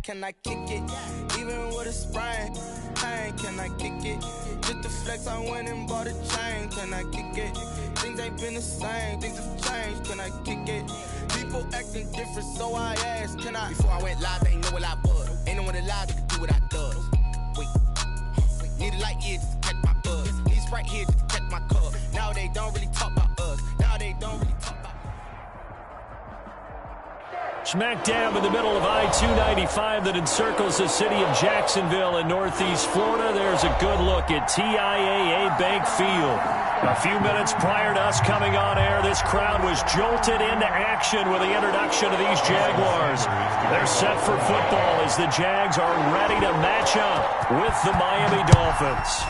can I kick it? Even with a sprain, pain, can I kick it? Just the flex, I went and bought a chain, can I kick it? Things ain't been the same, things have changed, can I kick it? People acting different, so I asked, can I? Before I went live, they ain't know what I was. Ain't no one alive that could do what I does. Wait, need a light here just to catch my buzz. Need Sprite here just to catch my cup. Now they don't really talk about us. Now they don't really talk about us. Smack dab in the middle of I-295 that encircles the city of Jacksonville in northeast Florida. There's a good look at TIAA Bank Field. A few minutes prior to us coming on air, this crowd was jolted into action with the introduction of these Jaguars. They're set for football as the Jags are ready to match up with the Miami Dolphins.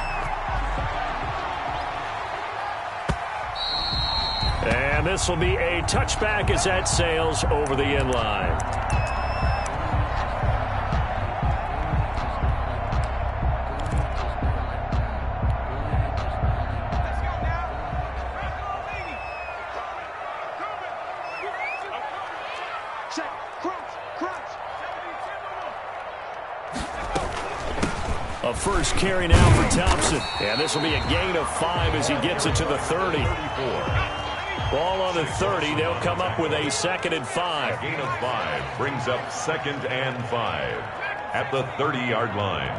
And this will be a touchback as that sails over the end line. A first carry now for Thompson. And this will be a gain of 5 as he gets it to the 30. Ball on the 30. They'll come up with a 2nd and 5. Gain of 5 brings up 2nd and 5 at the 30-yard line.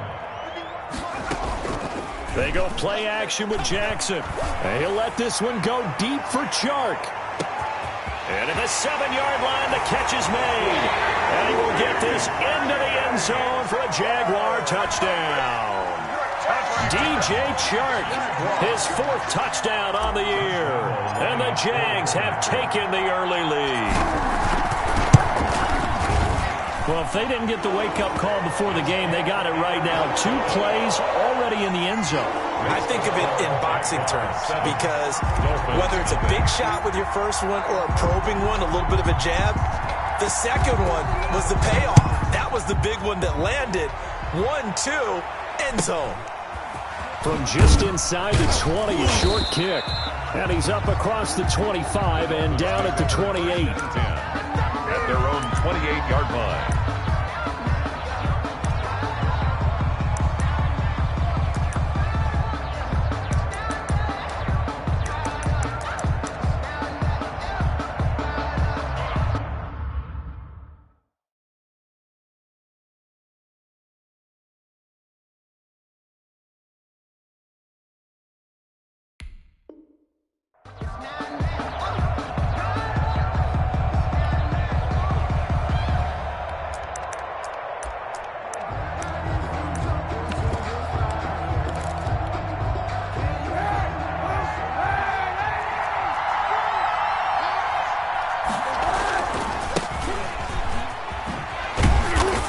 They go play action with Jackson. And he'll let this one go deep for Chark. And at the 7-yard line, the catch is made. And he will get this into the end zone for a Jaguar touchdown. DJ Chark, his 4th touchdown on the year. And the Jags have taken the early lead. Well, if they didn't get the wake-up call before the game, they got it right now. 2 plays already in the end zone. I think of it in boxing terms because whether it's a big shot with your first one or a probing one, a little bit of a jab, the second one was the payoff. That was the big one that landed. 1-2, end zone. From just inside the 20, a short kick. And he's up across the 25 and down at the 28. At their own 28-yard line.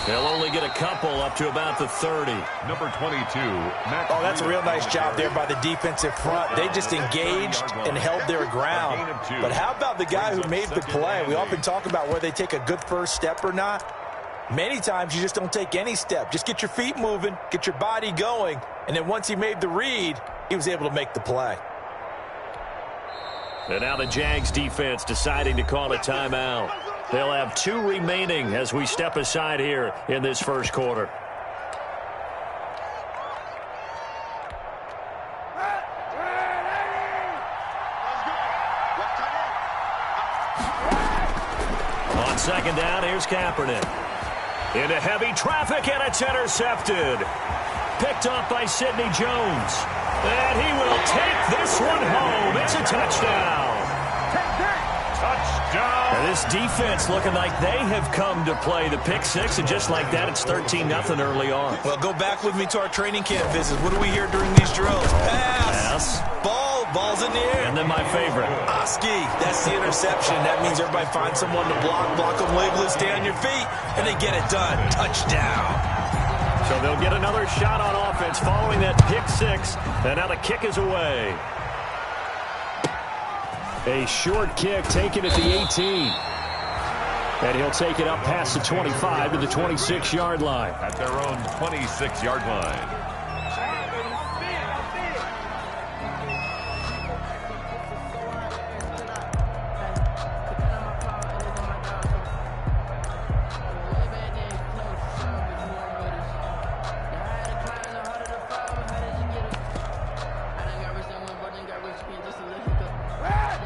They'll only get a couple up to about the 30. Number 22, Matt. Oh, that's a real nice job there by the defensive front. They just engaged and held their ground. But how about the guy who made the play? We often talk about whether they take a good first step or not. Many times you just don't take any step. Just get your feet moving, get your body going, and then once he made the read, he was able to make the play. And now the Jags defense deciding to call a timeout. They'll have 2 remaining as we step aside here in this first quarter. On 2nd down, here's Kaepernick. Into heavy traffic, and it's intercepted. Picked up by Sidney Jones. And he will take this one home. It's a touchdown. Touchdown. And this defense looking like they have come to play the pick 6, and just like that, it's 13-0 early on. Well, go back with me to our training camp visits. What do we hear during these drills? Pass. Ball's in the air. And then my favorite. Oski, that's the interception. That means everybody finds someone to block them, label it, stay on your feet, and they get it done. Touchdown. So they'll get another shot on offense following that pick 6, and now the kick is away. A short kick taken at the 18. And he'll take it up past the 25 to the 26-yard line. At their own 26-yard line.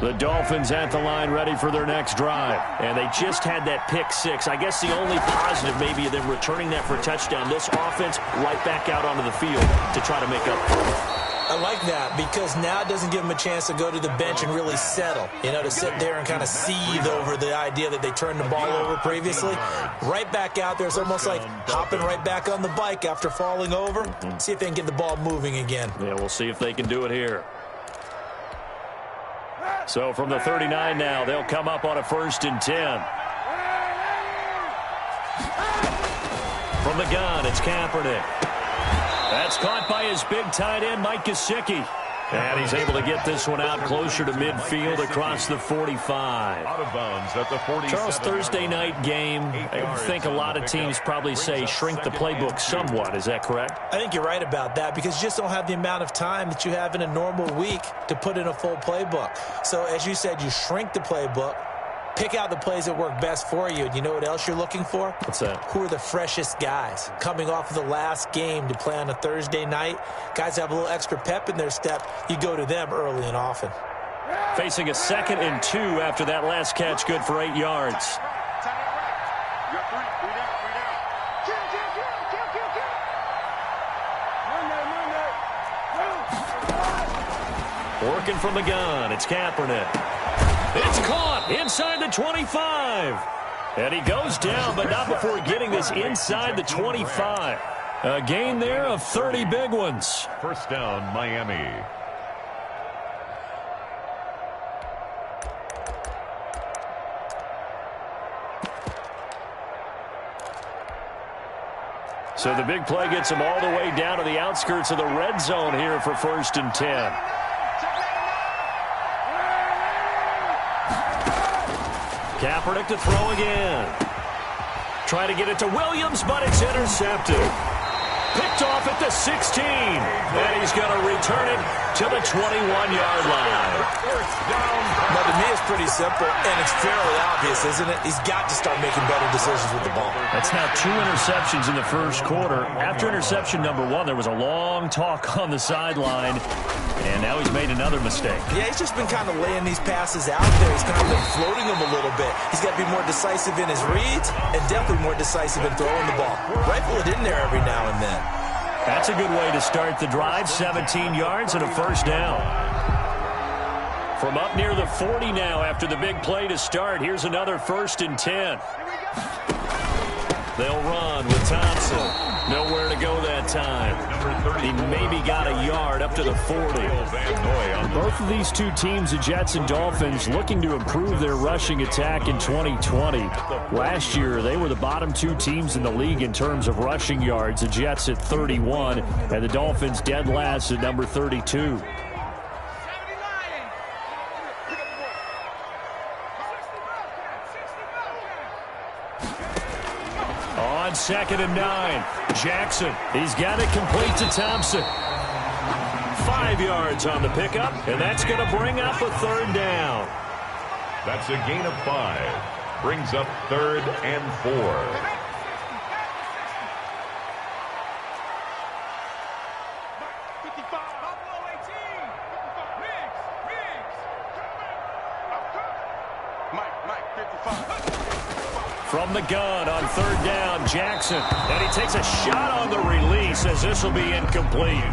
The Dolphins at the line ready for their next drive. And they just had that pick six. I guess the only positive maybe of them returning that for a touchdown. This offense right back out onto the field to try to make up for it. I like that because now it doesn't give them a chance to go to the bench and really settle, to sit there and kind of seethe over the idea that they turned the ball over previously. Right back out there. It's almost like hopping right back on the bike after falling over. See if they can get the ball moving again. Yeah, we'll see if they can do it here. So from the 39 now, they'll come up on a 1st and 10. From the gun, it's Kaepernick. That's caught by his big tight end, Mike Gesicki. And he's able to get this one out closer to midfield across the 45. Out of bounds at the 47. Charles, Thursday night game, I think a lot of teams probably say shrink the playbook somewhat. Is that correct? I think you're right about that because you just don't have the amount of time that you have in a normal week to put in a full playbook. So as you said, you shrink the playbook. Pick out the plays that work best for you. And you know what else you're looking for? What's that? Who are the freshest guys? Coming off of the last game to play on a Thursday night, guys have a little extra pep in their step. You go to them early and often. Facing a 2nd and 2 after that last catch, good for 8 yards. Working from the gun, it's Kaepernick. It's caught inside the 25. And he goes down, but not before getting this inside the 25. A gain there of 30 big ones. First down, Miami. So the big play gets him all the way down to the outskirts of the red zone here for 1st and 10. Kaepernick to throw again. Try to get it to Williams, but it's intercepted. Picked off at the 16. And he's going to return it to the 21-yard line. Now, to me, it's pretty simple, and it's fairly obvious, isn't it? He's got to start making better decisions with the ball. That's now 2 interceptions in the first quarter. After interception number 1, there was a long talk on the sideline, and now he's made another mistake. Yeah, he's just been kind of laying these passes out there. He's kind of been floating them a little bit. He's got to be more decisive in his reads and definitely more decisive in throwing the ball. Rifle it in there every now and then. That's a good way to start the drive. 17 yards and a first down. From up near the 40 now after the big play to start. Here's another 1st and 10. They'll run with Thompson. Nowhere to go that time. He maybe got a yard up to the 40. Both of these two teams, the Jets and Dolphins, looking to improve their rushing attack in 2020. Last year, they were the bottom 2 teams in the league in terms of rushing yards. The Jets at 31, and the Dolphins dead last at number 32. On 2nd and 9, Jackson. He's got it complete to Thompson. 5 yards on the pickup, and that's going to bring up a 3rd down. That's a gain of 5. Brings up 3rd and 4. From the gun on 3rd down, Jackson. And he takes a shot on the release as this will be incomplete.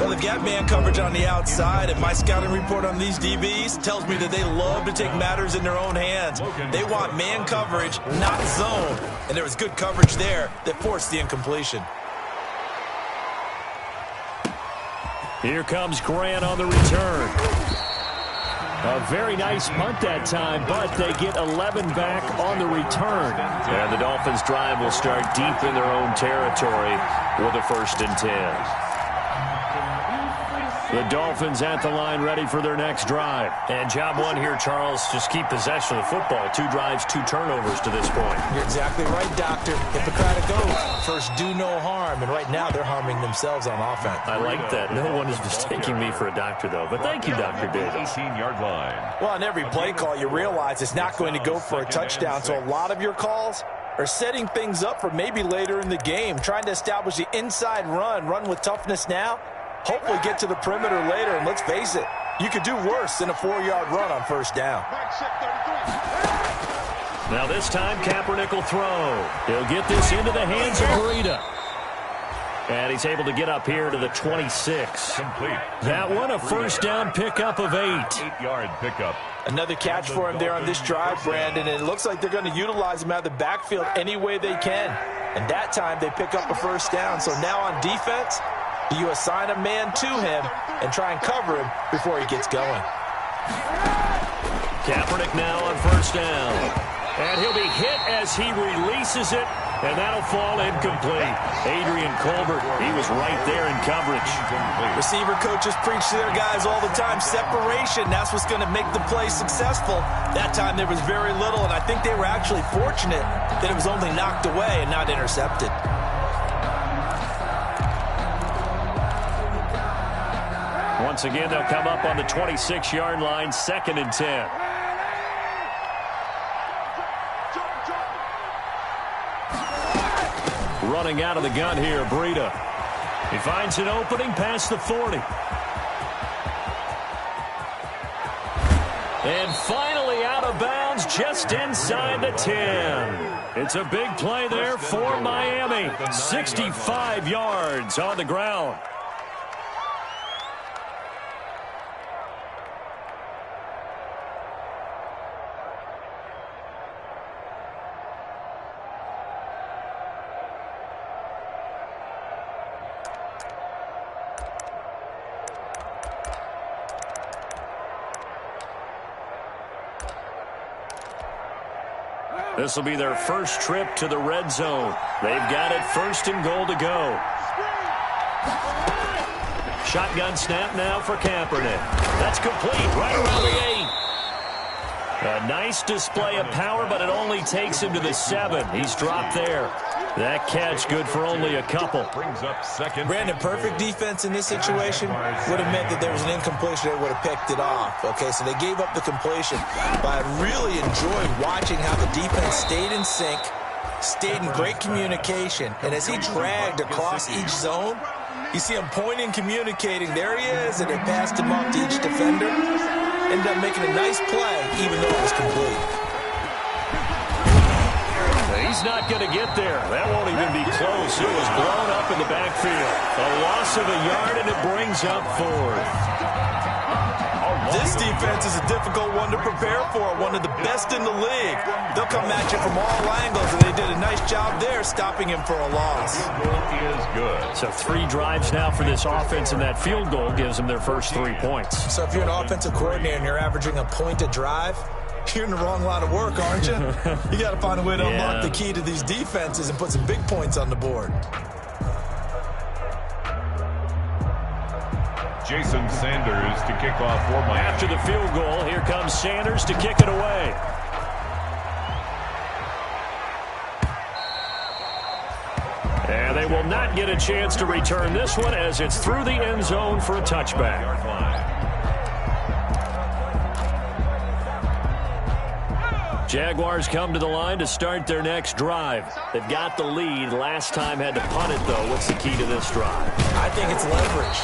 Well, they've got man coverage on the outside, and my scouting report on these DBs tells me that they love to take matters in their own hands. They want man coverage, not zone. And there was good coverage there that forced the incompletion. Here comes Grant on the return. A very nice punt that time, but they get 11 back on the return. And the Dolphins' drive will start deep in their own territory with a 1st and 10. The Dolphins at the line ready for their next drive. And job 1 here, Charles, just keep possession of the football. 2 drives, 2 turnovers to this point. You're exactly right, Doctor. Hippocratic oath. First, do no harm. And right now, they're harming themselves on offense. I like that. No one is mistaking me for a doctor, though. But thank you, Dr. Davis. 18-yard line. Well, on every play call, you realize it's not going to go for a touchdown. So a lot of your calls are setting things up for maybe later in the game, trying to establish the inside run with toughness now. Hopefully get to the perimeter later, and let's face it, You could do worse than a 4-yard run on first down. Now this time, Kaepernick will throw. He'll get this into the hands of Breida. And he's able to get up here to the 26. Complete. That one, a first down pickup of 8. 8-yard pickup. Another catch for him there on this drive, Brandon, and it looks like they're going to utilize him out of the backfield any way they can. And that time, they pick up a first down. So now on defense, do you assign a man to him and try and cover him before he gets going? Kaepernick now on first down. And he'll be hit as he releases it, and that'll fall incomplete. Adrian Colbert, he was right there in coverage. Receiver coaches preach to their guys all the time. Separation, that's what's going to make the play successful. That time there was very little, and I think they were actually fortunate that it was only knocked away and not intercepted. Once again, they'll come up on the 26-yard line, 2nd and 10. Running out of the gun here, Breida. He finds an opening past the 40. And finally out of bounds just inside the 10. It's a big play there for Miami. 65 yards on the ground. This will be their first trip to the red zone. They've got it 1st and goal to go. Shotgun snap now for Kaepernick. That's complete right around the 8. A nice display of power, but it only takes him to the 7. He's dropped there. That catch good for only a couple. Brings up 2nd. Brandon, perfect defense in this situation would have meant that there was an incompletion. They would have picked it off. Okay, so they gave up the completion. But I really enjoyed watching how the defense stayed in sync, stayed in great communication. And as he dragged across each zone, you see him pointing, communicating. There he is, and they passed him off to each defender. Ended up making a nice play, even though it was complete. He's not going to get there. That won't even be close. It was blown up in the backfield. A loss of a yard, and it brings up 4th. This defense is a difficult one to prepare for, one of the best in the league. They'll come at you from all angles, and they did a nice job there stopping him for a loss. Is good. So 3 drives now for this offense, and that field goal gives them their first 3 points. So if you're an offensive coordinator and you're averaging a point a drive, you're in the wrong line of work, aren't you? You got to find a way to unlock the key to these defenses and put some big points on the board. Jason Sanders to kick off for Miami. After the field goal, here comes Sanders to kick it away. And they will not get a chance to return this one as it's through the end zone for a touchback. Jaguars come to the line to start their next drive. They've got the lead. Last time had to punt it, though. What's the key to this drive? I think it's leverage.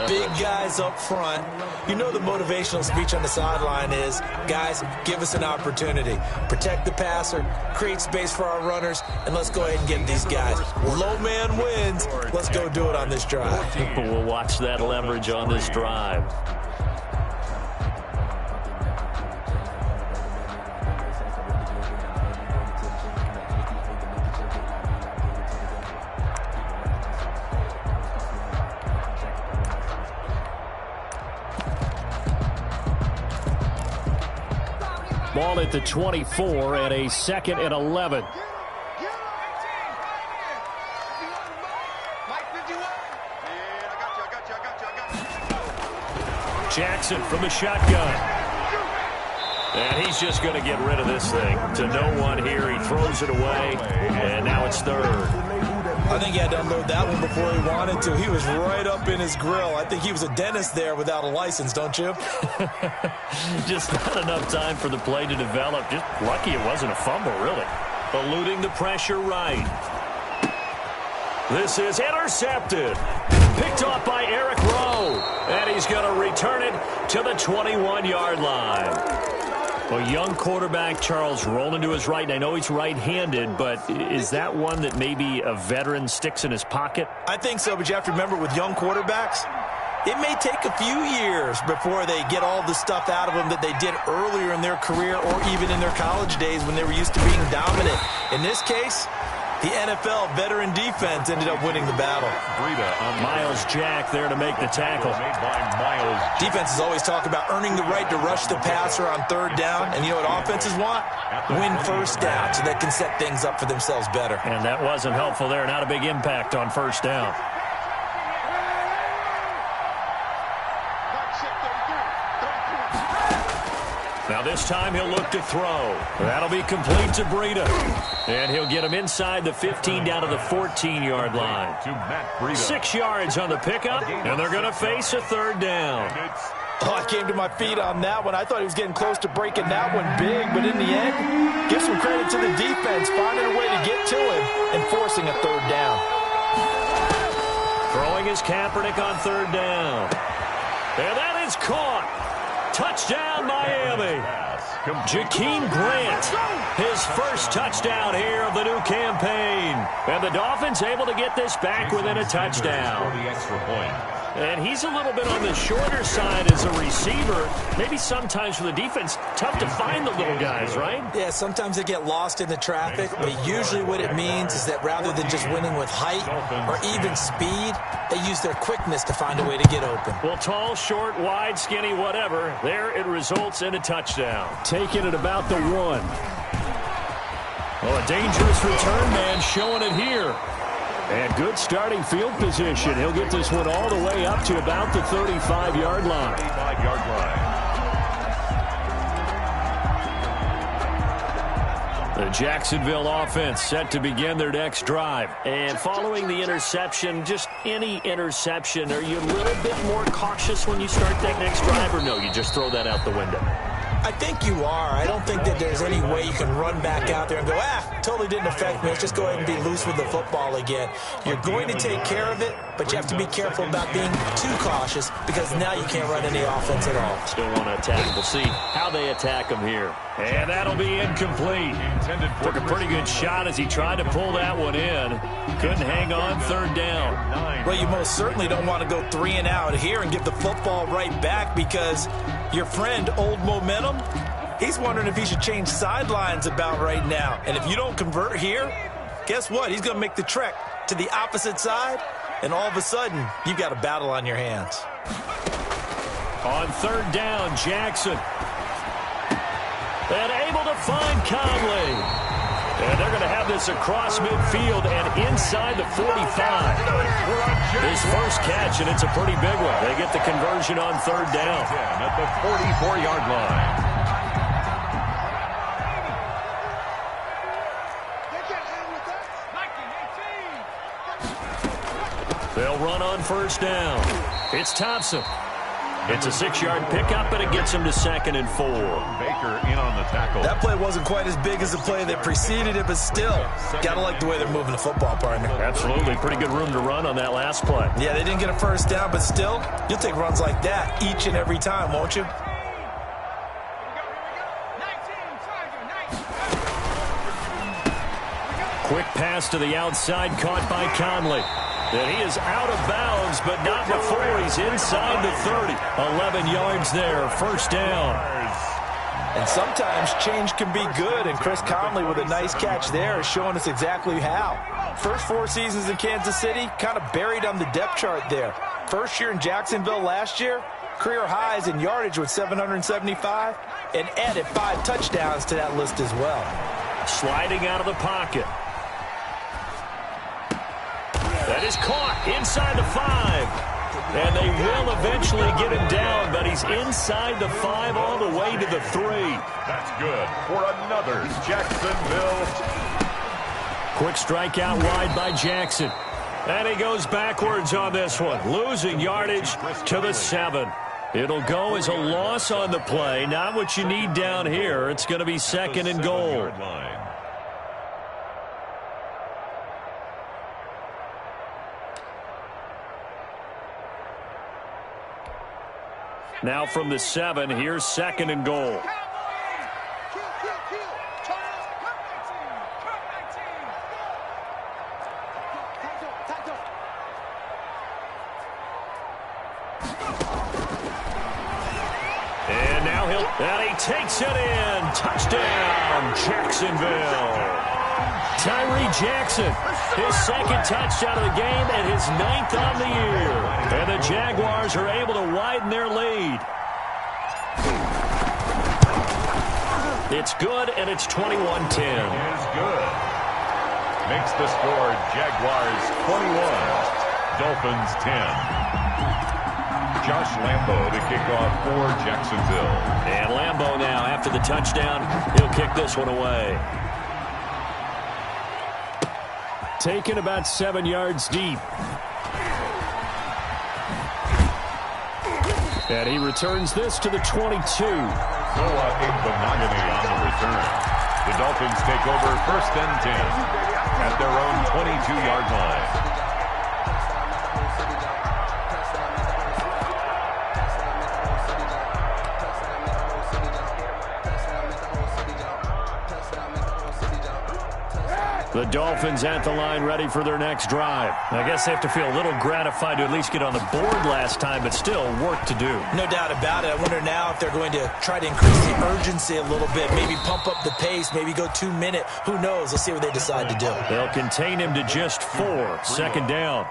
The big guys up front. You know the motivational speech on the sideline is, guys, give us an opportunity. Protect the passer, create space for our runners, and let's go ahead and get these guys. Low man wins. Let's go do it on this drive. We'll watch that leverage on this drive. Ball at the 24 and a 2nd and 11. Jackson from the shotgun. And he's just going to get rid of this thing. To no one here. He throws it away. And now it's 3rd. I think he had to unload that one before he wanted to. He was right up in his grill. I think he was a dentist there without a license, don't you? Just not enough time for the play to develop. Just lucky it wasn't a fumble, really. Eluding the pressure right. This is intercepted. Picked off by Eric Rowe. And he he's going to return it to the 21-yard line. Well, young quarterback Charles rolling to his right, and I know he's right-handed, but is that one that maybe a veteran sticks in his pocket? I think so, but you have to remember with young quarterbacks, it may take a few years before they get all the stuff out of them that they did earlier in their career or even in their college days when they were used to being dominant. In this case, the NFL veteran defense ended up winning the battle. Miles Jack there to make the tackle. Defenses always talk about earning the right to rush the passer on third down. And you know what offenses want? Win first down so they can set things up for themselves better. And that wasn't helpful there. Not a big impact on first down. Now this time he'll look to throw. That'll be complete to Breida. And he'll get him inside the 15 down to the 14-yard line. 6 yards on the pickup, and they're going to face a third down. Oh, I came to my feet on that one. I thought he was getting close to breaking that one big, but in the end, give some credit to the defense, finding a way to get to him and forcing a third down. Throwing his Kaepernick on third down. And that is caught. Touchdown, Miami. Jakeem Grant, his first touchdown here of the new campaign. And the Dolphins able to get this back within a touchdown. And he's a little bit on the shorter side as a receiver. Maybe sometimes for the defense, tough to find the little guys, right? Yeah, sometimes they get lost in the traffic, but usually what it means is that rather than just winning with height or even speed, they use their quickness to find a way to get open. Well, tall, short, wide, skinny, whatever, there it results in a touchdown. Taking it about the 1. Oh, a dangerous return man showing it here. And good starting field position. He'll get this one all the way up to about the 35-yard line. The Jacksonville offense set to begin their next drive. And following the interception, just any interception, are you a little bit more cautious when you start that next drive, or no, you just throw that out the window? I think you are. I don't think that there's any way you can run back out there and go, totally didn't affect me. Let's just go ahead and be loose with the football again. You're going to take care of it, but you have to be careful about being too cautious because now you can't run any offense at all. Still want to attack. We'll see how they attack him here. And that'll be incomplete. Took a pretty good shot as he tried to pull that one in. Couldn't hang on third down. Well, you most certainly don't want to go 3 and out here and give the football right back because your friend, Old Momentum, he's wondering if he should change sidelines about right now. And if you don't convert here, guess what? He's going to make the trek to the opposite side, and all of a sudden, you've got a battle on your hands. On third down, Jackson. And able to find Conley. And they're going to have this across midfield and inside the 45. His first catch, and it's a pretty big one. They get the conversion on third down. At the 44-yard line. They'll run on first down. It's Thompson. It's a 6-yard pickup, but it gets him to 2nd and 4. Baker in on the tackle. That play wasn't quite as big as the play that preceded it, but still, got to like the way they're moving the football, partner. Absolutely. Pretty good room to run on that last play. Yeah, they didn't get a first down, but still, you'll take runs like that each and every time, won't you? Quick pass to the outside, caught by Conley. And he is out of bounds, but not before he's inside the 30. 11 yards there, first down. And sometimes change can be good, and Chris Conley with a nice catch there is showing us exactly how. First 4 seasons in Kansas City, kind of buried on the depth chart there. First year in Jacksonville last year, career highs in yardage with 775, and added 5 touchdowns to that list as well. Sliding out of the pocket. That is caught inside the 5. And they will eventually get him down, but he's inside the 5 all the way to the 3. That's good for another Jacksonville. Quick strikeout wide by Jackson. And he goes backwards on this one, losing yardage to the 7. It'll go as a loss on the play. Not what you need down here. It's going to be 2nd and goal. Now from the 7, here's 2nd and goal. And he takes it in. Touchdown, Jacksonville. Tyree Jackson, his 2nd touchdown of the game and his 9th on the year. And the Jaguars are able to widen their lead. It's good, and it's 21-10. It is good. Makes the score Jaguars 21, Dolphins 10. Josh Lambo to kick off for Jacksonville. And Lambo now, after the touchdown, he'll kick this one away. Taken about 7 yards deep. And he returns this to the 22. Noah Igbenogany on the return. The Dolphins take over 1st and 10 at their own 22-yard line. The Dolphins at the line, ready for their next drive. I guess they have to feel a little gratified to at least get on the board last time, but still work to do. No doubt about it. I wonder now if they're going to try to increase the urgency a little bit, maybe pump up the pace, maybe go 2-minute. Who knows? Let's see what they decide to do. They'll contain him to just 4. 2nd down.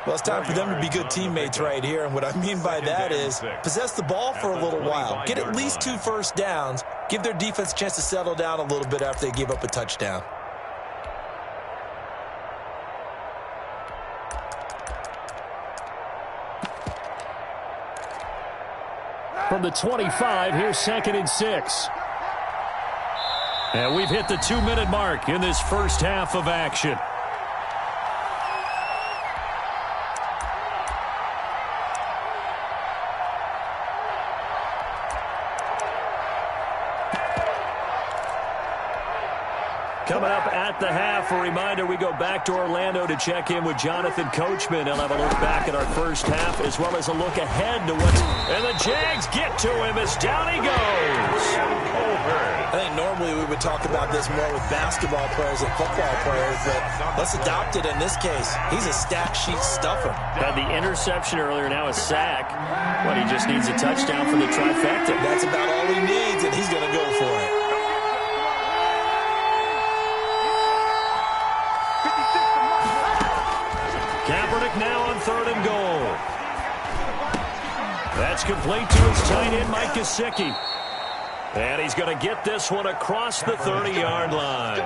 Well, it's time for them to be good teammates right here, and what I mean by that is possess the ball for a little while. Get at least 2 first downs. Give their defense a chance to settle down a little bit after they give up a touchdown. From the 25, here's 2nd and 6. And we've hit the 2-minute mark in this first half of action. Coming up at the half, a reminder, we go back to Orlando to check in with Jonathan Coachman. He'll have a look back at our first half as well as a look ahead to what's... And the Jags get to him as down he goes. I think normally we would talk about this more with basketball players and football players, but let's adopt it in this case. He's a stat sheet stuffer. Had the interception earlier, now a sack. Well, he just needs a touchdown for the trifecta. That's about all he needs, and he's going to go for it. Now on 3rd and goal. That's complete to his tight end, Mike Gesicki. And he's going to get this one across the 30-yard line.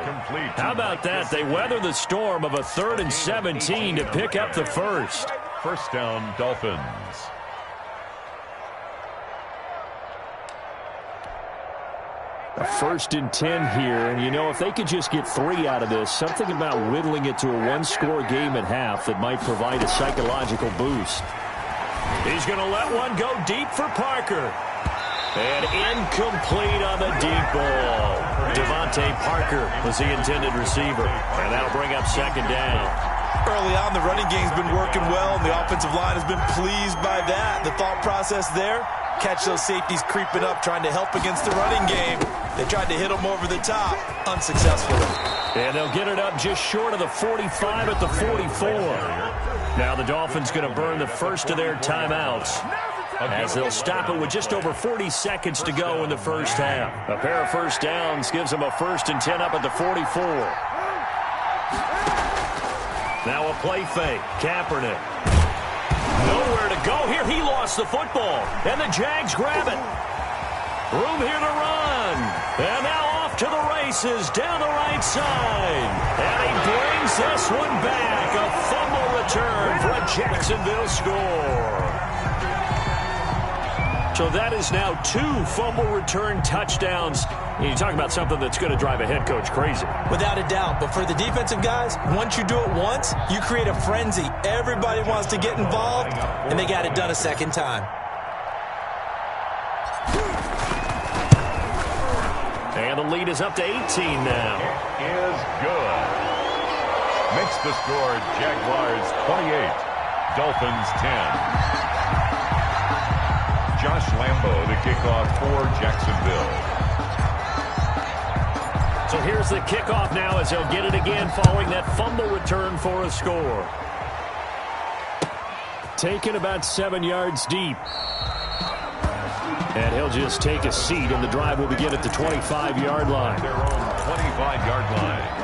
How about that? They weather the storm of a 3rd and 17 to pick up the first. First down, Dolphins. A 1st and 10 here, and you know, if they could just get 3 out of this, something about whittling it to a 1-score game at half that might provide a psychological boost. He's going to let one go deep for Parker. And incomplete on the deep ball. Devontae Parker was the intended receiver, and that'll bring up 2nd down. Early on, the running game's been working well, and the offensive line has been pleased by that. The thought process there, catch those safeties creeping up, trying to help against the running game. They tried to hit them over the top, unsuccessfully. And they'll get it up just short of the 45 at the 44. Now the Dolphins going to burn the first of their timeouts, as they'll stop it with just over 40 seconds to go in the first half. A pair of first downs gives them a 1st and 10 up at the 44. Now a play fake. Kaepernick. Nowhere to go here. He lost the football. And the Jags grab it. Room here to run. And now off to the races down the right side. And he brings this one back. A fumble return for a Jacksonville score. So that is now 2 fumble return touchdowns. You talk about something that's going to drive a head coach crazy. Without a doubt. But for the defensive guys, once you do it once, you create a frenzy. Everybody wants to get involved, and they got it done a second time. And the lead is up to 18 now. It is good. Makes the score Jaguars 28, Dolphins 10. Josh Lambo to kick off for Jacksonville. So here's the kickoff now as he'll get it again following that fumble return for a score. Taken about 7 yards deep. And he'll just take a seat, and the drive will begin at the 25-yard line. Their own 25-yard line.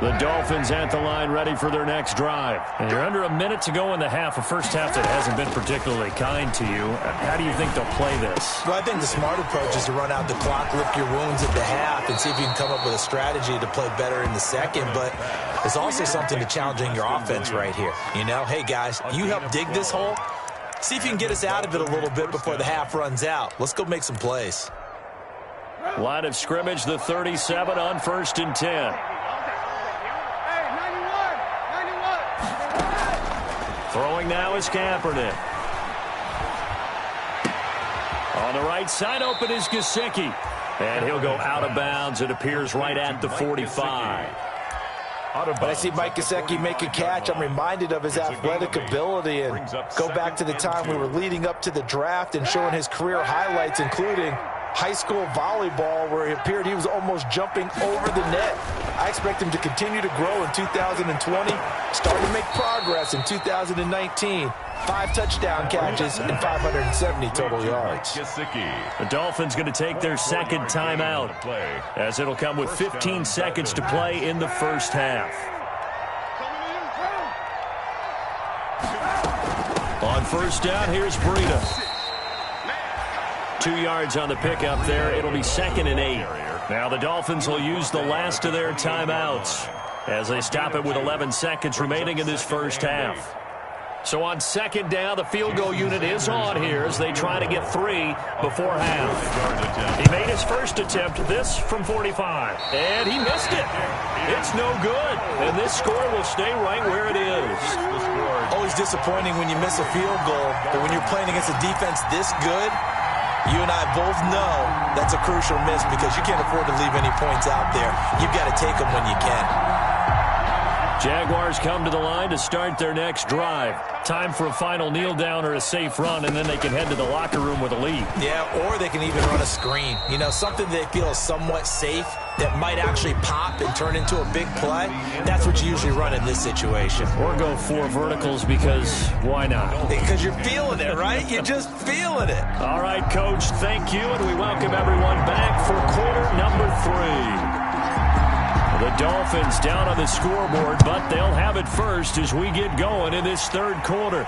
The Dolphins at the line ready for their next drive. And you're under a minute to go in the half, a first half that hasn't been particularly kind to you. How do you think they'll play this? Well, I think the smart approach is to run out the clock, lick your wounds at the half, and see if you can come up with a strategy to play better in the second. But there's also something to challenging your offense right here. You know, hey, guys, you help dig this hole. See if you can get us out of it a little bit before the half runs out. Let's go make some plays. Line of scrimmage, the 37 on 1st and 10. Throwing now is Kaepernick. On the right side, open is Gesicki. And he'll go out of bounds. It appears right at the 45. When I see Mike Gesicki make a catch, I'm reminded of his athletic ability. And go back to the time we were leading up to the draft and showing his career highlights, including high school volleyball, where it appeared he was almost jumping over the net. I expect him to continue to grow in 2020, start to make progress in 2019. 5 touchdown catches and 570 total yards. The Dolphins going to take their second timeout, as it'll come with 15 seconds to play in the first half. On first down, here's Breida. 2 yards on the pickup there. It'll be 2nd and 8. Now the Dolphins will use the last of their timeouts as they stop it with 11 seconds remaining in this first half. So on 2nd down, the field goal unit is on here as they try to get 3 before half. He made his first attempt, this from 45, and he missed it. It's no good, and this score will stay right where it is. Always disappointing when you miss a field goal, but when you're playing against a defense this good, you and I both know that's a crucial miss because you can't afford to leave any points out there. You've got to take them when you can. Jaguars come to the line to start their next drive. Time for a final kneel down or a safe run, and then they can head to the locker room with a lead. Yeah, or they can even run a screen. You know, something they feel is somewhat safe that might actually pop and turn into a big play. That's what you usually run in this situation. Or go 4 verticals because why not? Because you're feeling it, right? You're just feeling it. All right, Coach, thank you, and we welcome everyone back for quarter number 3. The Dolphins down on the scoreboard, but they'll have it first as we get going in this third quarter.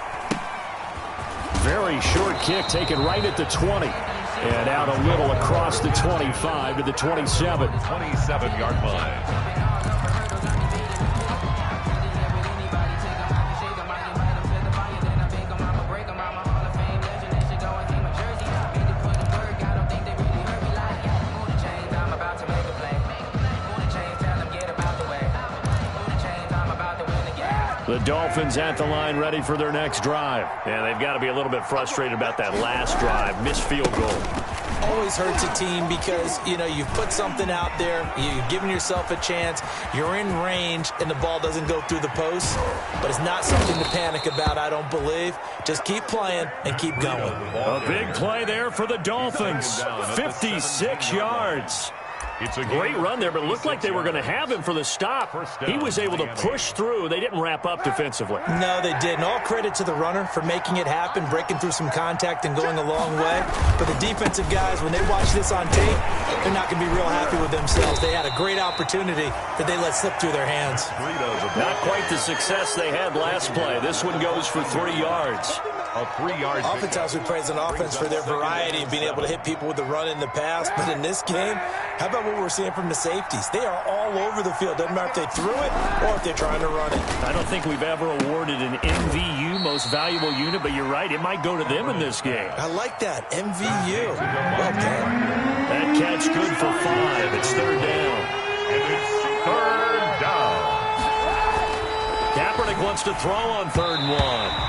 Very short kick taken right at the 20. And out a little across the 25 to the 27. 27-yard line. The Dolphins at the line ready for their next drive. And they've got to be a little bit frustrated about that last drive. Missed field goal. Always hurts a team because, you know, you've put something out there, you've given yourself a chance, you're in range, and the ball doesn't go through the post. But it's not something to panic about, I don't believe. Just keep playing and keep going. A big play there for the Dolphins. 56 yards. It's a great run there, but it looked like they were going to have him for the stop. He was able to push through. They didn't wrap up defensively. No, they didn't. All credit to the runner for making it happen, breaking through some contact and going a long way. But the defensive guys, when they watch this on tape, they're not going to be real happy with themselves. They had a great opportunity that they let slip through their hands. Not quite the success they had last play. This one goes for 3 yards. A 3-yard. Oftentimes we praise an offense for their variety and being able to hit people with the run in the pass. But in this game, how about what we're seeing from the safeties? They are all over the field. Doesn't matter if they threw it or if they're trying to run it. I don't think we've ever awarded an MVU, most valuable unit, but you're right. It might go to them in this game. I like that. MVU. Well done. That catch good for 5. It's 3rd down. And it's 3rd down. Kaepernick wants to throw on 3rd and 1.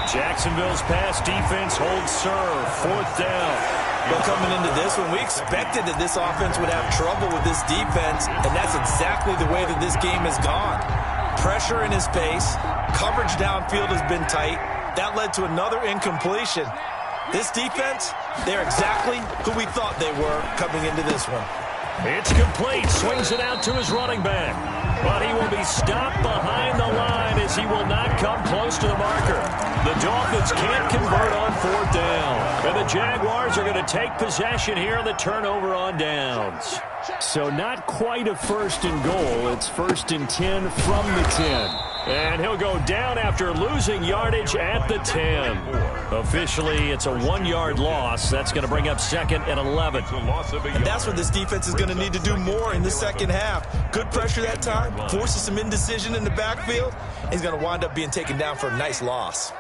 Jacksonville's pass defense holds serve. 4th down. Well, coming into this one, we expected that this offense would have trouble with this defense, and that's exactly the way that this game has gone. Pressure in his face, coverage downfield has been tight. That led to another incompletion. This defense, they're exactly who we thought they were coming into this one. It's complete. Swings it out to his running back. But he will be stopped behind the line as he will not come close to the marker. The Dolphins can't convert on 4th down. And the Jaguars are going to take possession here on the turnover on downs. So not quite a 1st and goal. It's 1st and 10 from the 10. And he'll go down after losing yardage at the 10. Officially, it's a 1-yard loss. That's going to bring up 2nd and 11. And that's what this defense is going to need to do more in the second half. Good pressure that time, forces some indecision in the backfield. He's going to wind up being taken down for a nice loss.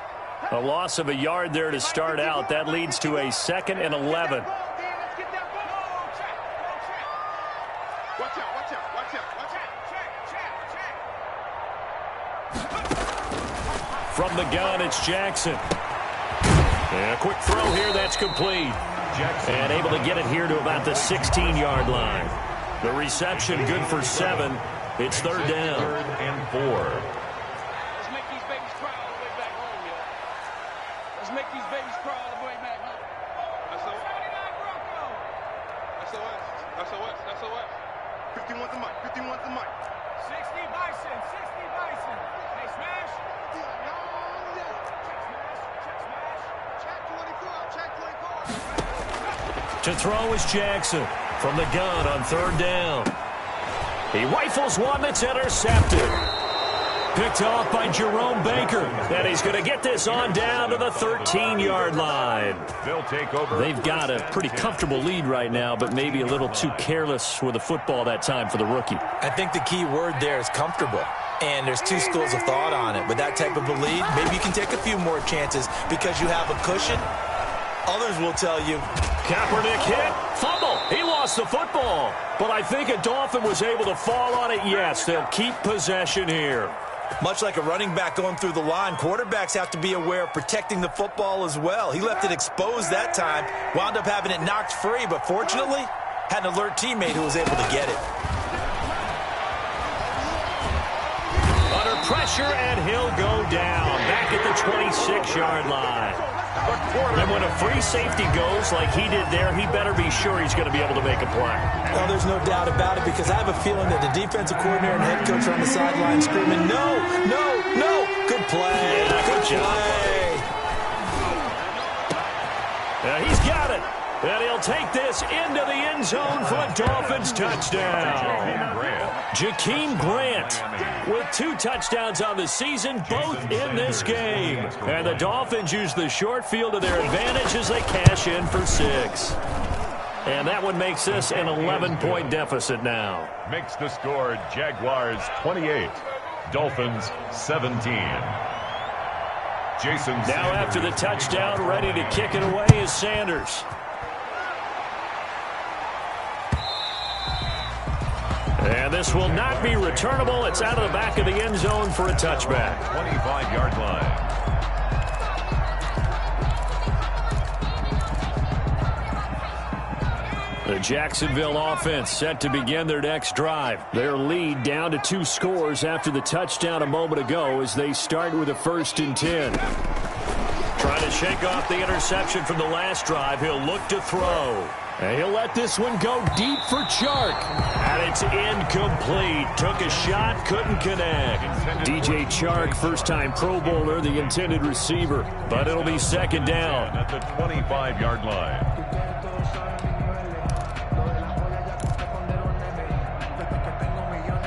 A loss of a yard there to start out. That leads to a 2nd and 11. From the gun, it's Jackson. And a quick throw here, that's complete. And able to get it here to about the 16-yard line. The reception good for 7. It's 3rd down. 3rd and 4. Let's make these babies cry all the way back home, yo. Let's make these babies cry all the way back home. SOS. 51's the mic. 51's the mic. 60 Bison. 60 Bison. Hey, Smash. To throw is Jackson from the gun on 3rd down. He rifles one that's intercepted. Picked off by Jerome Baker. And he's going to get this on down to the 13-yard line. They'll take over. They've got a pretty comfortable lead right now, but maybe a little too careless with the football that time for the rookie. I think the key word there is comfortable. And there's 2 schools of thought on it. With that type of a lead, maybe you can take a few more chances because you have a cushion. Others will tell you. Kaepernick hit. Fumble. He lost the football. But I think a Dolphin was able to fall on it. Yes, they'll keep possession here. Much like a running back going through the line, quarterbacks have to be aware of protecting the football as well. He left it exposed that time, wound up having it knocked free, but fortunately, had an alert teammate who was able to get it. Under pressure, and he'll go down back at the 26-yard line. And when a free safety goes like he did there, he better be sure he's going to be able to make a play. Well, there's no doubt about it because I have a feeling that the defensive coordinator and head coach are on the sideline screaming, no, no, no. Good play. Yeah, good play. He's got it. And he'll take this into the end zone for a Dolphins touchdown. Jakeem Grant with 2 touchdowns on the season, both in this game. And the Dolphins use the short field to their advantage as they cash in for 6. And that one makes this an 11-point deficit now. Makes the score Jaguars 28, Dolphins 17. Jason now Sanders. After the touchdown, ready to kick it away is Sanders. And this will not be returnable. It's out of the back of the end zone for a touchback. 25-yard line. The Jacksonville offense set to begin their next drive. Their lead down to 2 scores after the touchdown a moment ago as they start with a 1st and 10. Trying to shake off the interception from the last drive. He'll look to throw. And he'll let this one go deep for Chark. And it's incomplete. Took a shot, couldn't connect. DJ Chark, first-time Pro Bowler, the intended receiver. But it'll be 2nd down. At the 25-yard line.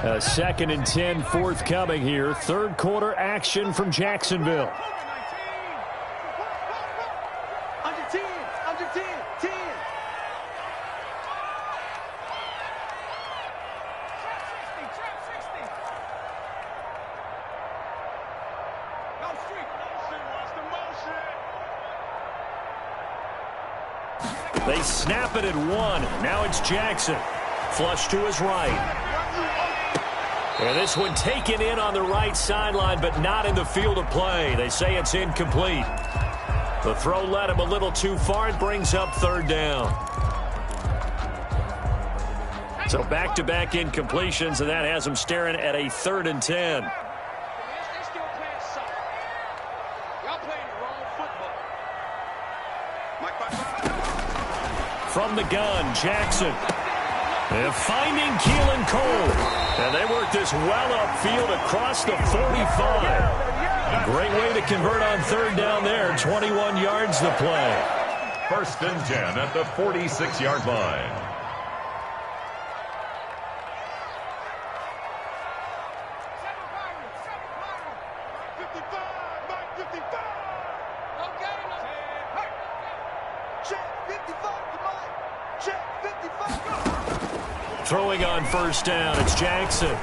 A 2nd and 10 forthcoming here. 3rd quarter action from Jacksonville. They snap it at 1. Now it's Jackson. Flush to his right. And this one taken in on the right sideline, but not in the field of play. They say it's incomplete. The throw led him a little too far. It brings up third down. So back-to-back incompletions, and that has him staring at a 3rd and 10. From the gun, Jackson. And finding Keelan Cole. And they work this well upfield across the 45. Great way to convert on 3rd down there. 21 yards to play. 1st and 10 at the 46-yard line. Throwing on 1st down, it's Jackson.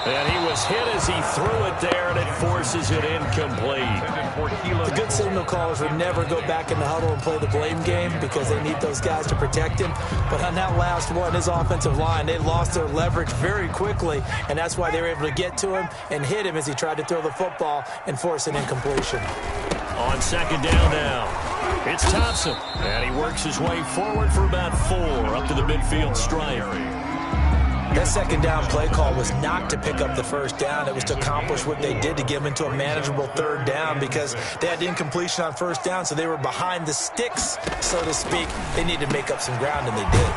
And he was hit as he threw it there, and it forces it incomplete. The good signal callers would never go back in the huddle and play the blame game because they need those guys to protect him. But on that last one, his offensive line, they lost their leverage very quickly, and that's why they were able to get to him and hit him as he tried to throw the football and force an incompletion. On 2nd down now, it's Thompson. And he works his way forward for about 4 up to the midfield stripe. That 2nd down play call was not to pick up the 1st down. It was to accomplish what they did to get them into a manageable 3rd down because they had incompletion on 1st down, so they were behind the sticks, so to speak. They needed to make up some ground, and they did.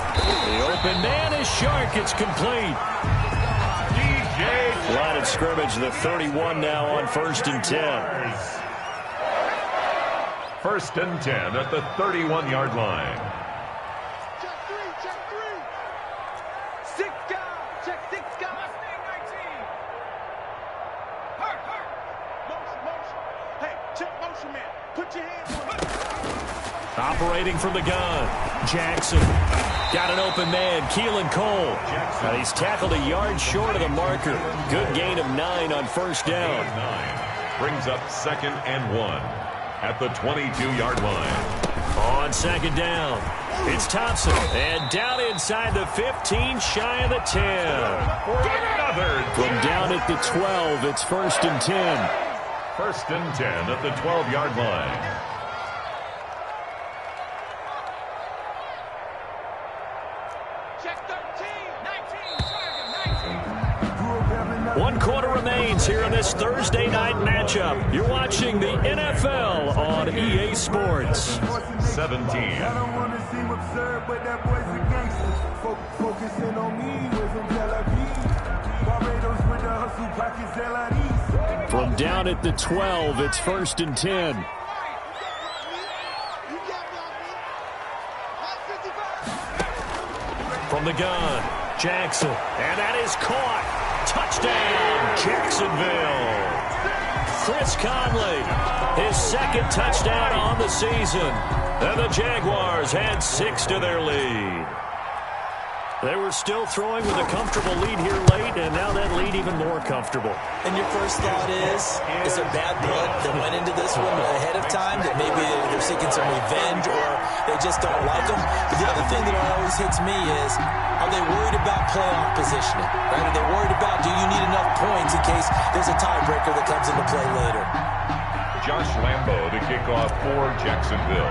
The open man is Shark. It's complete. Line of scrimmage, the 31 now on 1st and 10. 1st and 10 at the 31-yard line. Operating from the gun, Jackson. Got an open man, Keelan Cole. And he's tackled a yard short of the marker. Good gain of 9 on 1st down. 9 brings up 2nd and 1 at the 22-yard line. On 2nd down, it's Thompson. And down inside the 15, shy of the 10. From down at the 12, it's 1st and 10. 1st and 10 at the 12-yard line. One quarter remains here in this Thursday night matchup. You're watching the NFL on EA Sports. 17. From down at the 12, it's 1st and 10. From the gun, Jackson, and that is caught. Touchdown, Jacksonville. Chris Conley, his 2nd touchdown on the season. And the Jaguars had 6 to their lead. They were still throwing with a comfortable lead here late, and now that lead even more comfortable. And your first thought is there bad blood that went into this one ahead of time, that maybe they're seeking some revenge or they just don't like them? But the other thing that always hits me is, are they worried about playoff positioning? Right? Are they worried about, do you need enough points in case there's a tiebreaker that comes into play later? Josh Lambo to kick off for Jacksonville.